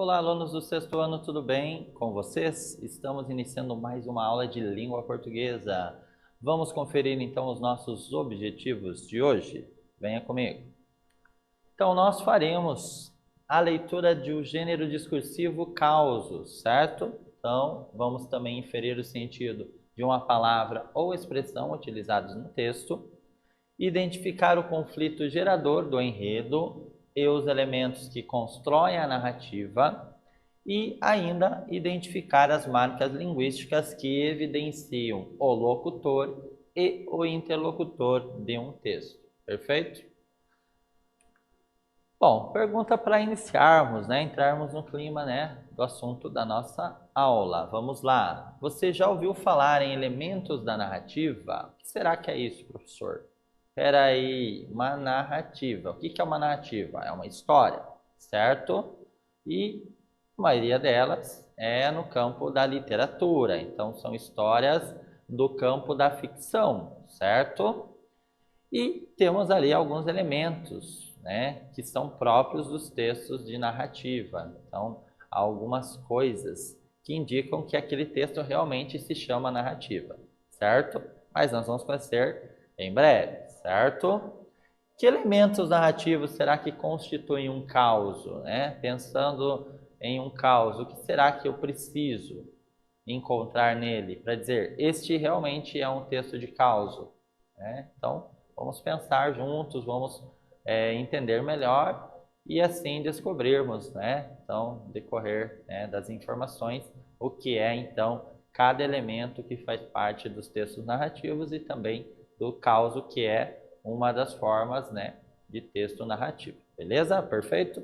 Olá, alunos do sexto ano, tudo bem com vocês? Estamos iniciando mais uma aula de língua portuguesa. Vamos conferir então os nossos objetivos de hoje? Venha comigo. Então, nós faremos a leitura do gênero discursivo causo, certo? Então, vamos também inferir o sentido de uma palavra ou expressão utilizados no texto, identificar o conflito gerador do enredo e os elementos que constroem a narrativa e ainda identificar as marcas linguísticas que evidenciam o locutor e o interlocutor de um texto. Perfeito? Bom, pergunta para iniciarmos, entrarmos no clima, do assunto da nossa aula. Vamos lá. Você já ouviu falar em elementos da narrativa? O que será que é isso, professor? Espera aí, uma narrativa. O que é uma narrativa? É uma história, certo? E a maioria delas é no campo da literatura. Então, são histórias do campo da ficção, certo? E temos ali alguns elementos, que são próprios dos textos de narrativa. Então, há algumas coisas que indicam que aquele texto realmente se chama narrativa, certo? Mas nós vamos conhecer em breve, certo? Que elementos narrativos será que constituem um causo, Pensando em um causo, o que será que eu preciso encontrar nele para dizer este realmente é um texto de causo, Então, vamos pensar juntos, vamos entender melhor e assim descobrirmos, Então, decorrer das informações, o que é então cada elemento que faz parte dos textos narrativos e também do causo, que é uma das formas, de texto narrativo. Beleza? Perfeito?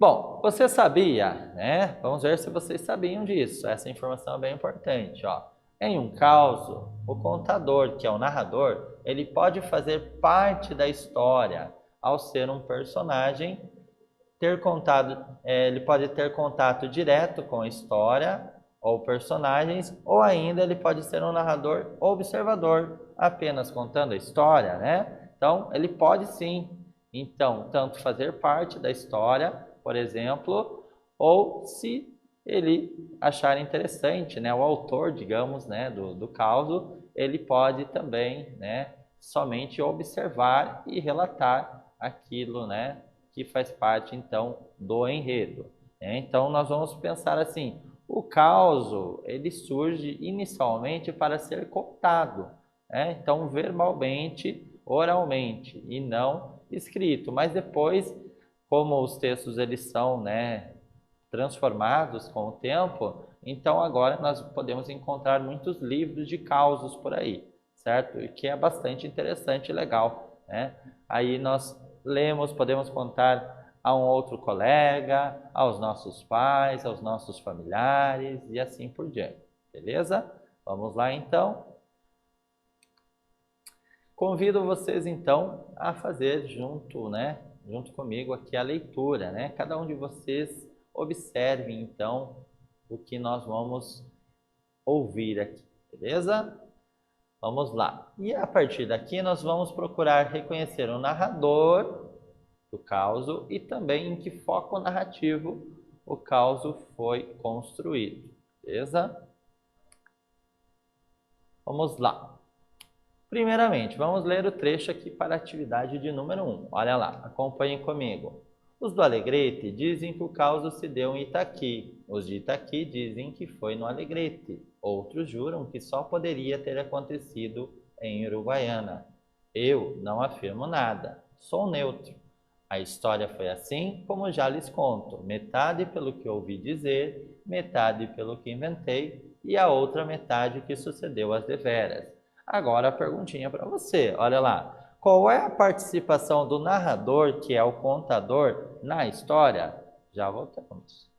Bom, você sabia, Vamos ver se vocês sabiam disso. Essa informação é bem importante, ó. Em um causo, o contador, que é o narrador, ele pode fazer parte da história ao ser um personagem, ele pode ter contato direto com a história ou personagens, ou ainda ele pode ser um narrador observador, apenas contando a história, Então, ele pode sim, então, tanto fazer parte da história, por exemplo, ou se ele achar interessante, o autor, digamos, do causo, ele pode também, somente observar e relatar aquilo, que faz parte, então, do enredo. Então, nós vamos pensar assim, o causo, ele surge inicialmente para ser contado, Então, verbalmente, oralmente, e não escrito, mas depois, como os textos eles são, transformados com o tempo, então agora nós podemos encontrar muitos livros de causos por aí, certo? E que é bastante interessante e legal, Aí nós lemos, podemos contar a um outro colega, aos nossos pais, aos nossos familiares e assim por diante, beleza? Vamos lá então. Convido vocês então a fazer junto comigo aqui a leitura, Cada um de vocês observe então o que nós vamos ouvir aqui, beleza? Vamos lá. E a partir daqui nós vamos procurar reconhecer o narrador do causo e também em que foco narrativo o causo foi construído, beleza? Vamos lá. Primeiramente, vamos ler o trecho aqui para a atividade de número 1. Olha lá, acompanhem comigo. Os do Alegrete dizem que o caso se deu em Itaqui. Os de Itaqui dizem que foi no Alegrete. Outros juram que só poderia ter acontecido em Uruguaiana. Eu não afirmo nada, sou neutro. A história foi assim como já lhes conto, metade pelo que ouvi dizer, metade pelo que inventei e a outra metade que sucedeu às deveras. Agora a perguntinha para você, olha lá. Qual é a participação do narrador, que é o contador, na história? Já voltamos.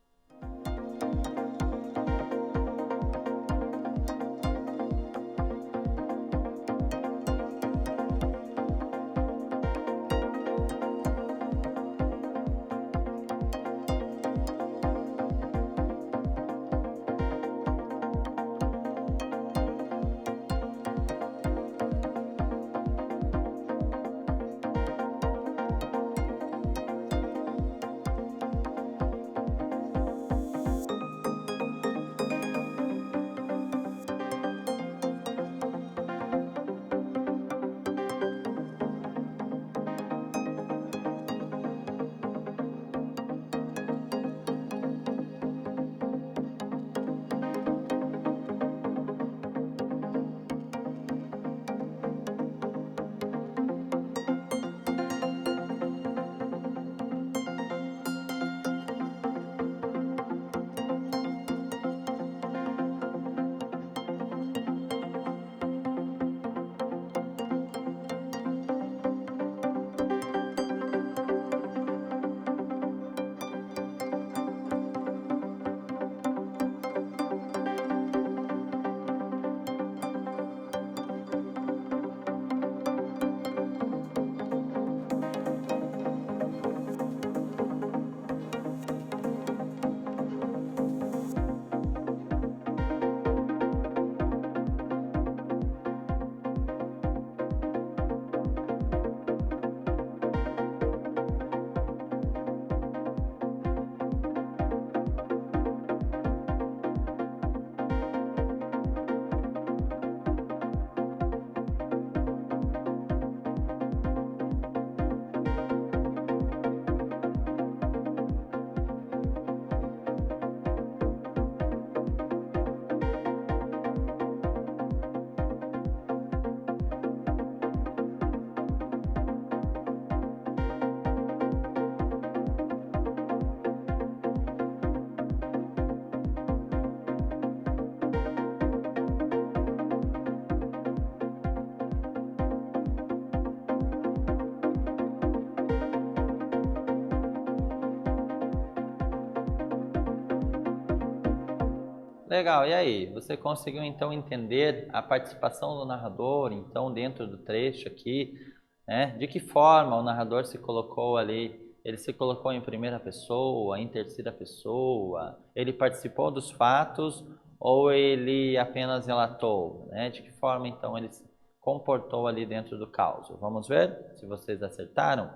Legal, e aí? Você conseguiu então entender a participação do narrador, então, dentro do trecho aqui, né? De que forma o narrador se colocou ali? Ele se colocou em primeira pessoa, em terceira pessoa? Ele participou dos fatos ou ele apenas relatou, né? De que forma então ele se comportou ali dentro do caos? Vamos ver se vocês acertaram?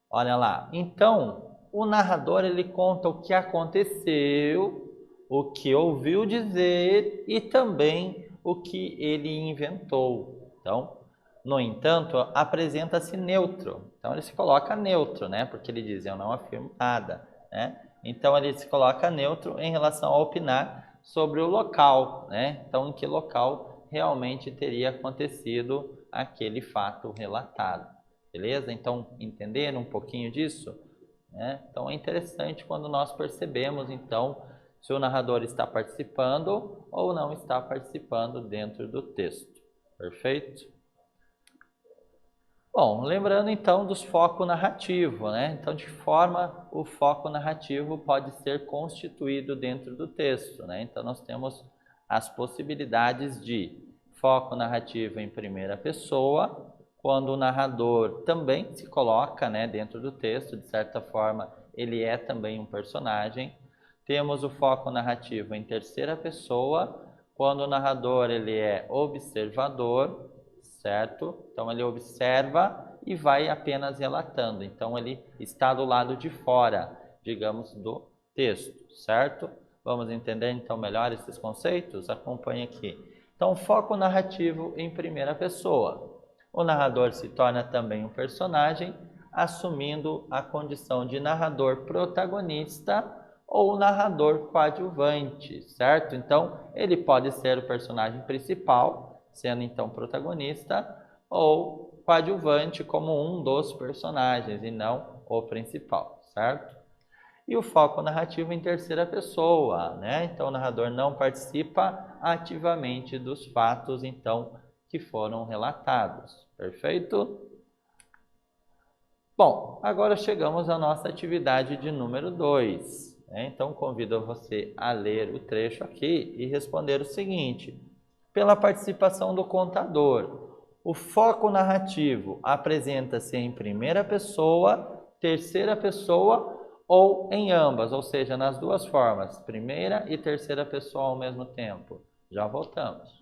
Olha lá. Então, o narrador ele conta o que aconteceu, o que ouviu dizer e também o que ele inventou. Então, no entanto, apresenta-se neutro. Então, ele se coloca neutro, né? Porque ele diz, eu não afirmo nada, né? Então, ele se coloca neutro em relação a opinar sobre o local, né? Então, em que local realmente teria acontecido aquele fato relatado. Beleza? Então, entenderam um pouquinho disso? Né? Então, é interessante quando nós percebemos, então, se o narrador está participando ou não está participando dentro do texto. Perfeito? Bom, lembrando então dos foco narrativo, né? Então, de que forma o foco narrativo pode ser constituído dentro do texto, né? Então, nós temos as possibilidades de foco narrativo em primeira pessoa, quando o narrador também se coloca, né, dentro do texto, de certa forma, ele é também um personagem. Temos o foco narrativo em terceira pessoa, quando o narrador ele é observador, certo? Então ele observa e vai apenas relatando. Então ele está do lado de fora, digamos, do texto, certo? Vamos entender então melhor esses conceitos? Acompanhe aqui. Então, foco narrativo em primeira pessoa. O narrador se torna também um personagem, assumindo a condição de narrador protagonista ou narrador coadjuvante, certo? Então, ele pode ser o personagem principal, sendo então protagonista, ou coadjuvante como um dos personagens e não o principal, certo? E o foco narrativo em terceira pessoa, né? Então o narrador não participa ativamente dos fatos então que foram relatados. Perfeito? Bom, agora chegamos à nossa atividade de número 2. Então, convido você a ler o trecho aqui e responder o seguinte. Pela participação do contador, o foco narrativo apresenta-se em primeira pessoa, terceira pessoa ou em ambas, ou seja, nas duas formas, primeira e terceira pessoa ao mesmo tempo. Já voltamos.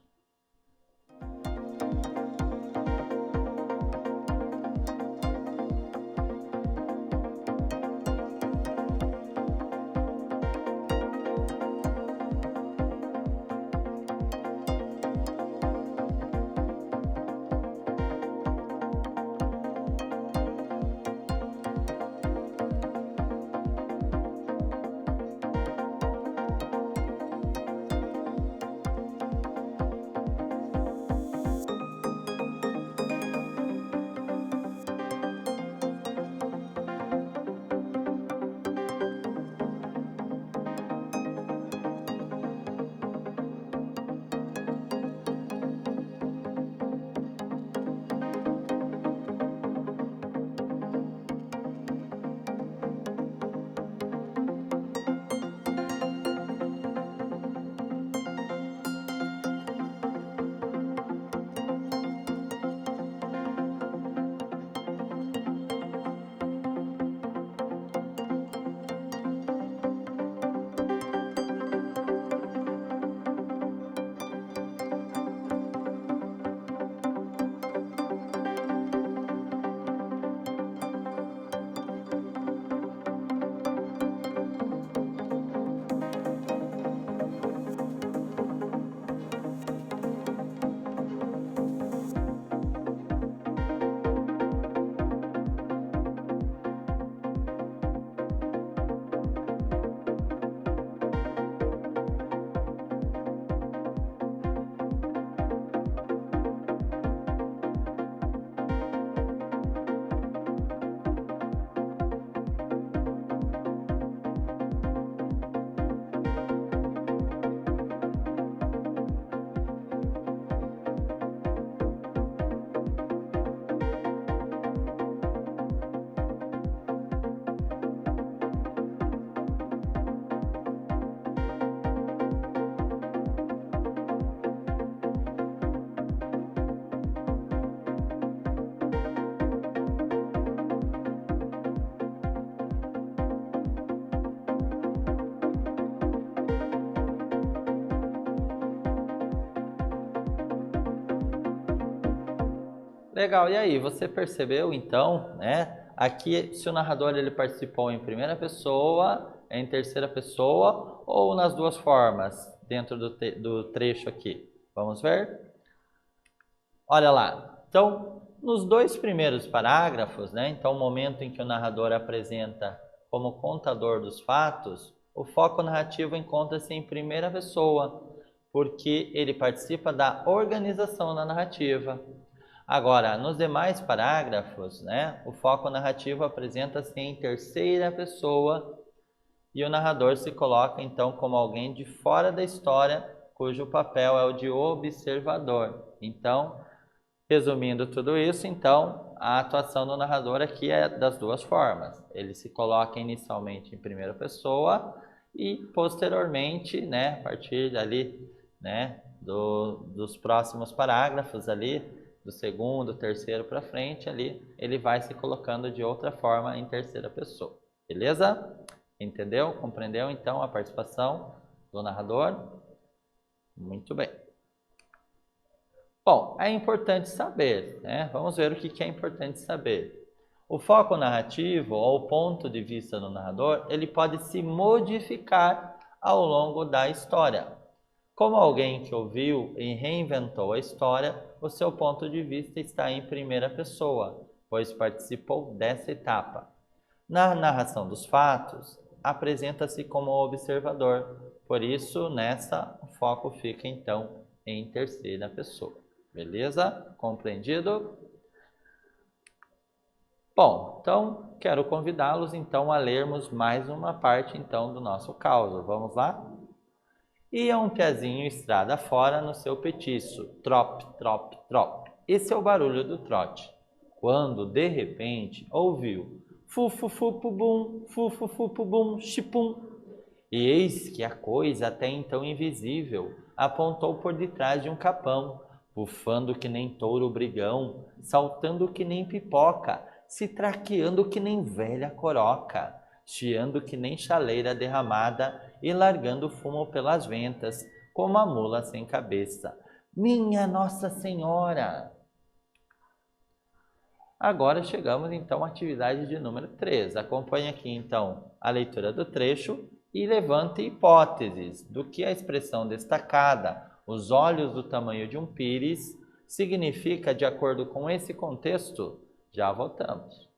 Legal, e aí, você percebeu então, né? Aqui, se o narrador ele participou em primeira pessoa, em terceira pessoa ou nas duas formas dentro do trecho aqui? Vamos ver? Olha lá. Então, nos dois primeiros parágrafos, né? Então, o momento em que o narrador apresenta como contador dos fatos, o foco narrativo encontra-se em primeira pessoa, porque ele participa da organização da narrativa. Agora, nos demais parágrafos, né, o foco narrativo apresenta-se em terceira pessoa e o narrador se coloca então como alguém de fora da história, cujo papel é o de observador. Então, resumindo tudo isso, então, a atuação do narrador aqui é das duas formas. Ele se coloca inicialmente em primeira pessoa e posteriormente, né, a partir dali, né, dos próximos parágrafos ali, do segundo, terceiro para frente ali, ele vai se colocando de outra forma em terceira pessoa. Beleza? Entendeu? Compreendeu então a participação do narrador? Muito bem. Bom, é importante saber, né? Vamos ver o que é importante saber. O foco narrativo, ou o ponto de vista do narrador, ele pode se modificar ao longo da história. Como alguém que ouviu e reinventou a história, o seu ponto de vista está em primeira pessoa, pois participou dessa etapa. Na narração dos fatos, apresenta-se como observador, por isso, nessa, o foco fica então em terceira pessoa. Beleza? Compreendido? Bom, então quero convidá-los então a lermos mais uma parte então do nosso caos. Vamos lá? Ia um pezinho estrada fora no seu petiço, trop, trop, trop. Esse é o barulho do trote. Quando, de repente, ouviu fu-fu-fu-pu-bum, fu-fu-fu-pu-bum, chipum. E eis que a coisa, até então invisível, apontou por detrás de um capão, bufando que nem touro brigão, saltando que nem pipoca, se traqueando que nem velha coroca, chiando que nem chaleira derramada e largando fumo pelas ventas, como a mula sem cabeça. Minha Nossa Senhora! Agora chegamos então à atividade de número 3. Acompanhe aqui então a leitura do trecho e levante hipóteses do que a expressão destacada, os olhos do tamanho de um pires, significa de acordo com esse contexto. Já voltamos.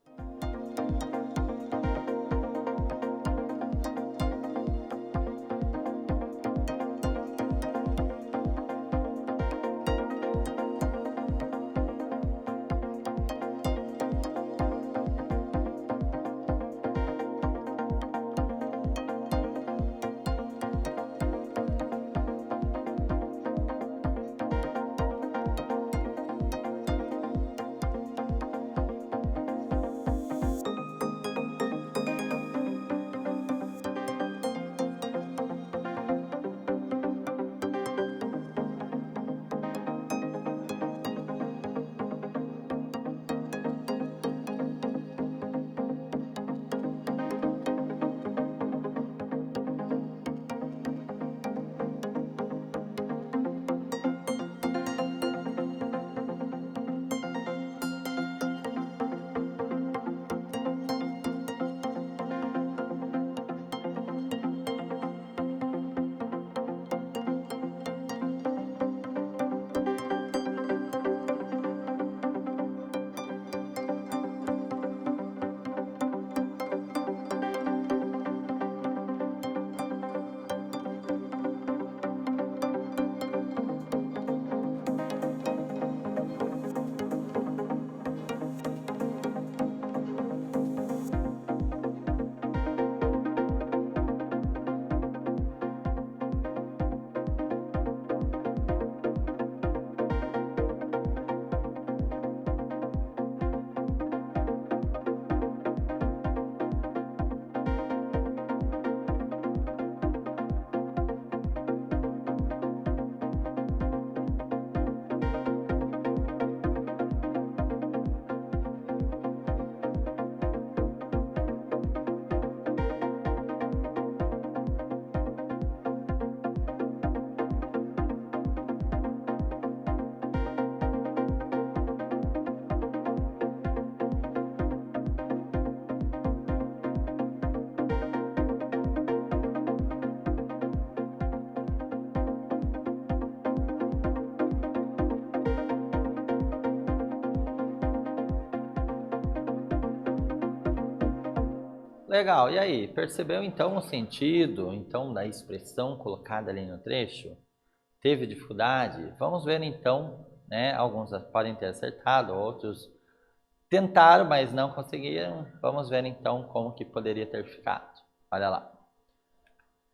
Legal. E aí, percebeu então o sentido então da expressão colocada ali no trecho? Teve dificuldade? Vamos ver então, né? Alguns podem ter acertado, outros tentaram, mas não conseguiram. Vamos ver então como que poderia ter ficado. Olha lá.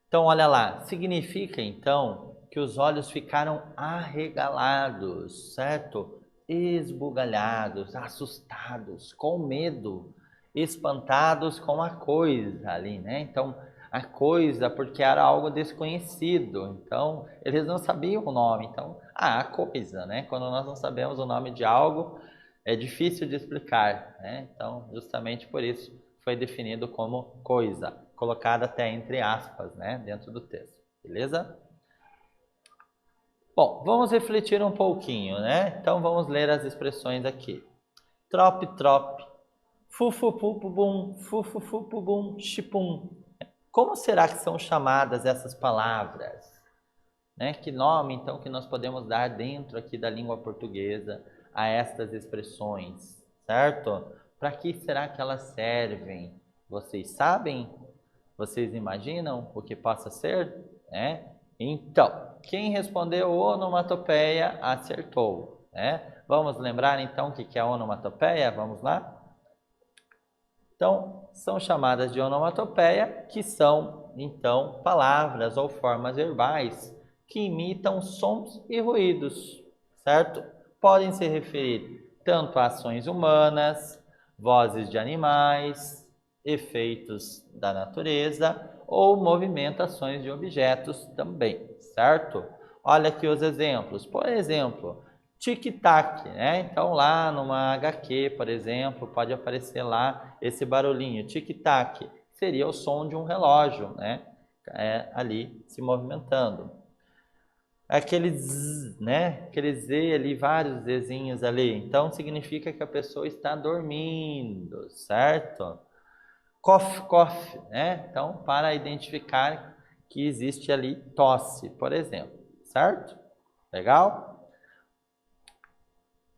Então, olha lá. Significa então que os olhos ficaram arregalados, certo? Esbugalhados, assustados, com medo, espantados com a coisa ali, né? Então, a coisa, porque era algo desconhecido. Então, eles não sabiam o nome. Então, a coisa, né? Quando nós não sabemos o nome de algo, é difícil de explicar, né? Então, justamente por isso foi definido como coisa, colocada até entre aspas, né? Dentro do texto, beleza? Bom, vamos refletir um pouquinho, né? Então, vamos ler as expressões aqui. Trop, trop, fufupupubum, fufufupubum, chipum. Como será que são chamadas essas palavras? Né? Que nome, então, que nós podemos dar dentro aqui da língua portuguesa a estas expressões, certo? Para que será que elas servem? Vocês sabem? Vocês imaginam o que possa ser? Né? Então, quem respondeu onomatopeia acertou, né? Vamos lembrar então o que é onomatopeia? Vamos lá? Então, são chamadas de onomatopeia, que são, então, palavras ou formas verbais que imitam sons e ruídos, certo? Podem se referir tanto a ações humanas, vozes de animais, efeitos da natureza ou movimentações de objetos também, certo? Olha aqui os exemplos. Por exemplo, tic-tac, né? Então lá numa HQ, por exemplo, pode aparecer lá esse barulhinho, tic-tac, seria o som de um relógio, né? Ali se movimentando. Aquele zzz, né? Aquele Z ali, vários Zzinhos ali. Então significa que a pessoa está dormindo, certo? Cough, cough, né? Então, para identificar que existe ali tosse, por exemplo, certo? Legal?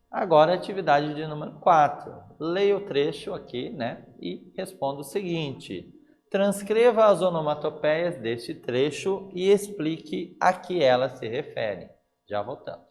Agora, atividade de número 4. Leia o trecho aqui, né? E responda o seguinte. Transcreva as onomatopeias deste trecho e explique a que elas se referem. Já voltamos.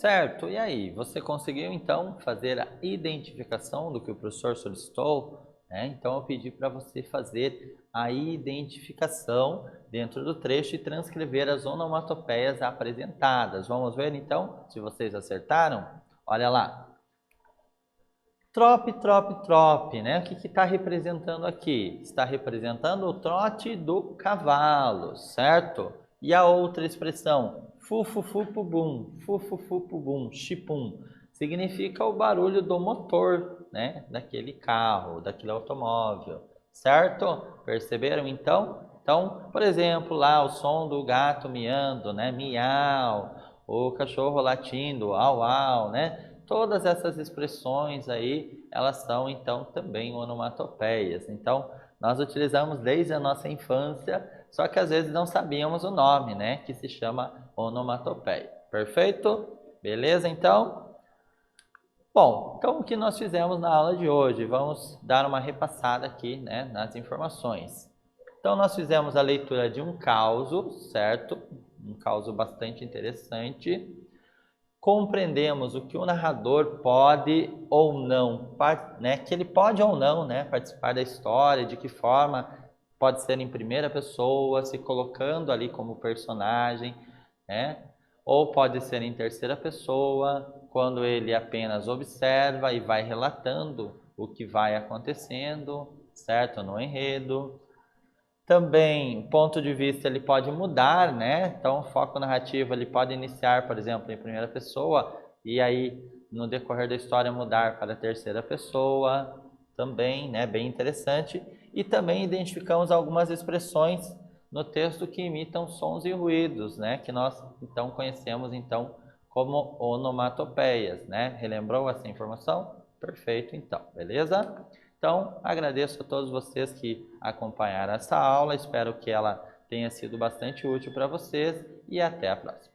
Certo, e aí, você conseguiu então fazer a identificação do que o professor solicitou? Então eu pedi para você fazer a identificação dentro do trecho e transcrever as onomatopeias apresentadas. Vamos ver então se vocês acertaram? Olha lá. Trope, trope, trope, né? O que está representando aqui? Está representando o trote do cavalo, certo? E a outra expressão, fu-fu-fu-pu-bum, fu-fu-fu-pu-bum, chipum, significa o barulho do motor, né? Daquele carro, daquele automóvel, certo? Perceberam então? Então, por exemplo, lá o som do gato miando, né? Miau, o cachorro latindo, au, au, né? Todas essas expressões aí, elas são então também onomatopeias. Então, nós utilizamos desde a nossa infância, só que às vezes não sabíamos o nome, né? Que se chama onomatopeia. Perfeito? Beleza, então? Bom, então o que nós fizemos na aula de hoje? Vamos dar uma repassada aqui, né, nas informações. Então, nós fizemos a leitura de um causo, certo? Um causo bastante interessante. Compreendemos o que o narrador pode ou não, né, que ele pode ou não, né, participar da história, de que forma pode ser em primeira pessoa, se colocando ali como personagem, né, ou pode ser em terceira pessoa, quando ele apenas observa e vai relatando o que vai acontecendo, certo, no enredo. Também, o ponto de vista ele pode mudar, né? Então, o foco narrativo ele pode iniciar, por exemplo, em primeira pessoa e aí, no decorrer da história, mudar para a terceira pessoa também, né? Bem interessante. E também identificamos algumas expressões no texto que imitam sons e ruídos, né? Que nós, então, conhecemos, então, como onomatopeias, né? Relembrou essa informação? Perfeito, então. Beleza? Então, agradeço a todos vocês que acompanharam essa aula, espero que ela tenha sido bastante útil para vocês e até a próxima.